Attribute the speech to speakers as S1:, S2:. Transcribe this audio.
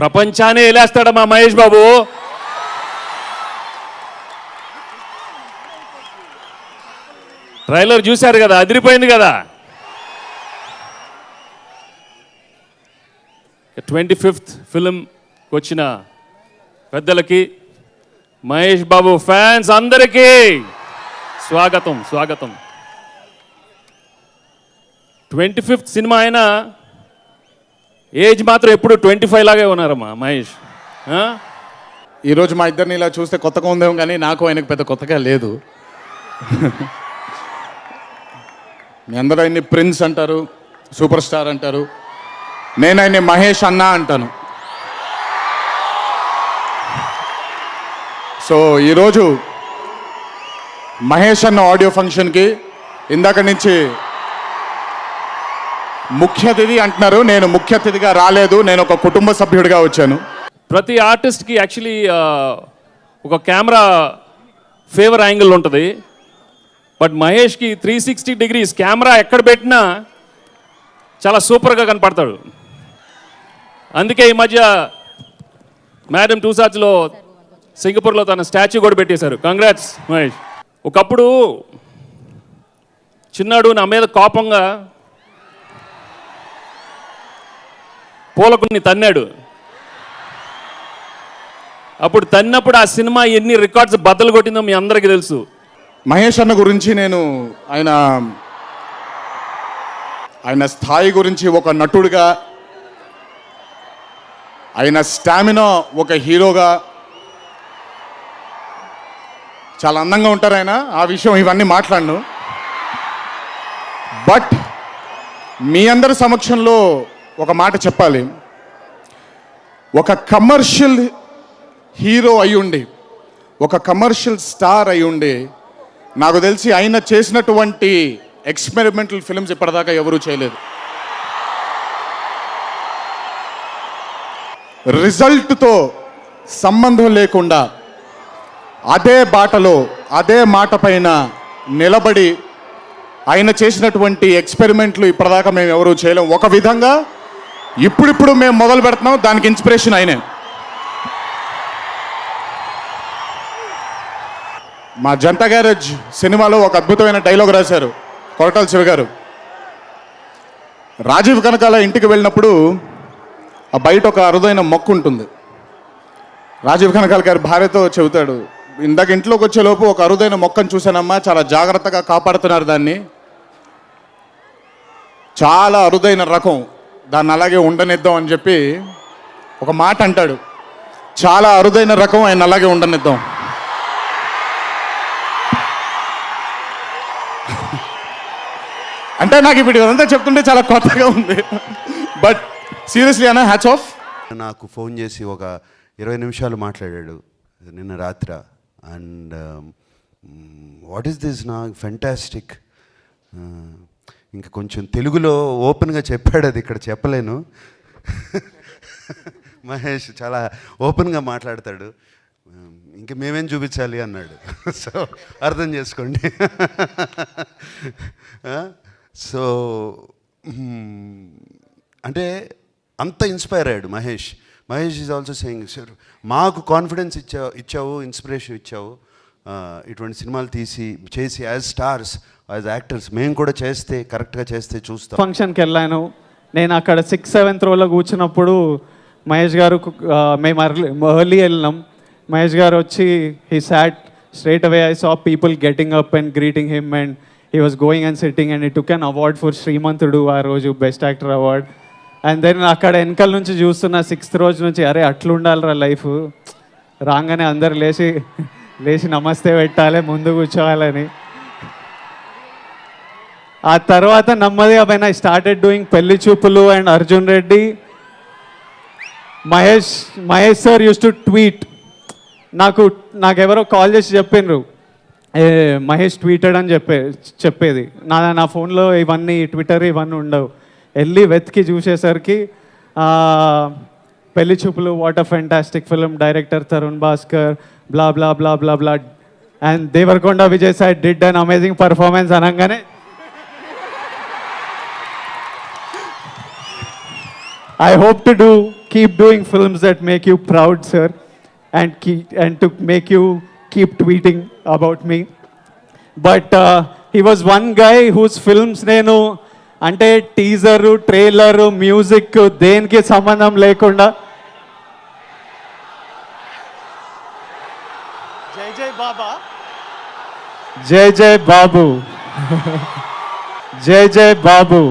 S1: ప్రపంచాన్ని ఏలేస్తాడు మా మహేష్ బాబు. ట్రైలర్ చూశారు కదా, అదిరిపోయింది కదా. 25th ఫిలిం వచ్చిన పెద్దలకి, మహేష్ బాబు ఫ్యాన్స్ అందరికీ స్వాగతం స్వాగతం. 25th సినిమా అయినా ఏజ్ మాత్రం ఎప్పుడు 25 లాగే ఉన్నారమ్మా మహేష్.
S2: ఈరోజు మా ఇద్దరిని ఇలా చూస్తే కొత్తగా ఉందేమో, కానీ నాకు ఆయనకు పెద్ద కొత్తగా లేదు. మీ అందరూ ఆయన్ని ప్రిన్స్ అంటారు, సూపర్ స్టార్ అంటారు. నేను ఆయన్ని మహేష్ అన్న అంటాను. సో ఈరోజు మహేష్ అన్న ఆడియో ఫంక్షన్కి ఇందాక నుంచి ముఖ్య అతిథి అంటున్నారు. నేను ముఖ్య అతిథిగా రాలేదు, నేను ఒక కుటుంబ సభ్యుడిగా వచ్చాను.
S1: ప్రతి ఆర్టిస్ట్కి యాక్చువల్లీ ఒక కెమెరా ఫేవర్ యాంగిల్ ఉంటుంది. బట్ మహేష్కి 360 degrees కెమెరా ఎక్కడ పెట్టినా చాలా సూపర్గా కనపడతాడు. అందుకే ఈ మధ్య మేడం టూసార్జ్లో సింగపూర్లో తన స్టాచ్యూ కూడా పెట్టేశారు. కంగ్రాట్స్ మహేష్. ఒకప్పుడు చిన్నాడు నా మీద కోపంగా పూలకుని తన్నాడు. అప్పుడు తన్నప్పుడు ఆ సినిమా ఎన్ని రికార్డ్స్ బద్దలు కొట్టిందో మీ అందరికీ తెలుసు.
S2: మహేష్ అన్న గురించి నేను ఆయన స్థాయి గురించి ఒక నటుడిగా, ఆయన స్టామినా ఒక హీరోగా, చాలా అందంగా ఉంటారు ఆయన. ఆ విషయం ఇవన్నీ మాట్లాడను. బట్ మీ అందరి సమక్షంలో ఒక మాట చెప్పాలి. ఒక కమర్షియల్ హీరో అయ్యుండి, ఒక కమర్షియల్ స్టార్ అయ్యుండి, నాకు తెలిసి ఆయన చేసినటువంటి ఎక్స్పెరిమెంటల్ ఫిల్మ్స్ ఇప్పటిదాకా ఎవరూ చేయలేదు. రిజల్ట్తో సంబంధం లేకుండా అదే బాటలో, అదే మాట పైన నిలబడి ఆయన చేసినటువంటి ఎక్స్పెరిమెంట్లు ఇప్పటిదాకా మేము ఎవరూ చేయలేం. ఒక విధంగా ఇప్పుడిప్పుడు మేము మొదలు పెడుతున్నాం, దానికి ఇన్స్పిరేషన్ ఆయనే. మా జనతా గ్యారేజ్ సినిమాలో ఒక అద్భుతమైన డైలాగ్ రాశారు కొరటాల శివ గారు. రాజీవ్ కనకాల ఇంటికి వెళ్ళినప్పుడు ఆ బయట ఒక అరుదైన మొక్క ఉంటుంది. రాజీవ్ కనకాల గారి భార్యతో చెబుతాడు, ఇందాక ఇంట్లోకి వచ్చేలోపు ఒక అరుదైన మొక్కను చూశానమ్మా, చాలా జాగ్రత్తగా కాపాడుతున్నారు దాన్ని, చాలా అరుదైన రకం, దాన్ని అలాగే ఉండనిద్దాం అని చెప్పి ఒక మాట అంటాడు. చాలా అరుదైన రకం, ఆయన అలాగే ఉండనిద్దాం. అంటే నాకు ఇప్పుడు ఇదంతా చెప్తుంటే చాలా కొత్తగా ఉంది. బట్ సీరియస్లీ అన్న, హ్యాట్స్ ఆఫ్.
S3: నాకు ఫోన్ చేసి ఒక 20 నిమిషాలు మాట్లాడాడు నిన్న రాత్రి. అండ్ వాట్ ఈస్ దిస్ నా ఫెంటాస్టిక్. ఇంకా కొంచెం తెలుగులో ఓపెన్గా చెప్పాడు, అది ఇక్కడ చెప్పలేను. మహేష్ చాలా ఓపెన్గా మాట్లాడతాడు. ఇంకా మేమేం చూపించాలి అన్నాడు. సో అర్థం చేసుకోండి. సో అంటే అంత ఇన్స్పైర్ అయ్యాడు Mahesh. Mahesh is also saying, sir మాకు కాన్ఫిడెన్స్ ఇచ్చావు, ఇన్స్పిరేషన్ ఇచ్చావు, ఇటువంటి సినిమాలు చేసి యాజ్ స్టార్స్, యాజ్ యాక్టర్స్ మేము కూడా చేస్తే, కరెక్ట్గా చేస్తే చూస్తాం.
S4: ఫంక్షన్కి వెళ్ళాను నేను. అక్కడ 6th 7th రోలో కూర్చున్నప్పుడు మహేష్ గారు, మేము ఎర్లీ వెళ్ళినాం. మహేష్ గారు వచ్చి he sat straight away. I saw people getting up and greeting him and he was going and sitting and he took an award for Srimanthudu ఆ రోజు, best actor award. And then అక్కడ వెనకాల నుంచి చూస్తున్న 6th రోజు నుంచి, అరే అట్లుండాలిరా లైఫ్, రాగానే అందరు లేచి నమస్తే పెట్టాలి, ముందు కూర్చోవాలని. ఆ తర్వాత నెమ్మదిగా పైన I started doing Pelli Choopulu and Arjun Reddy. Mahesh sir used to tweet. నాకెవరో కాల్ చేసి చెప్పిండ్రు, మహేష్ ట్వీటెడ్ అని చెప్పేది. నా ఫోన్లో ఇవన్నీ ట్విట్టర్ ఇవన్నీ ఉండవు. వెళ్ళి వెతికి చూసేసరికి Pelli Choopulu, what a fantastic film, director Tarun Bhascker, blah blah blah blah blah, and Devarakonda Vijay Sai did an amazing performance అనగానే I hope to do keep doing films that make you proud, sir, and to make you keep tweeting about me. But he was one guy whose films నేను అంటే teaser trailer music దేనికి సంబంధం లేకుండా జై జై బాబా జై జై బాబు జై జై బాబు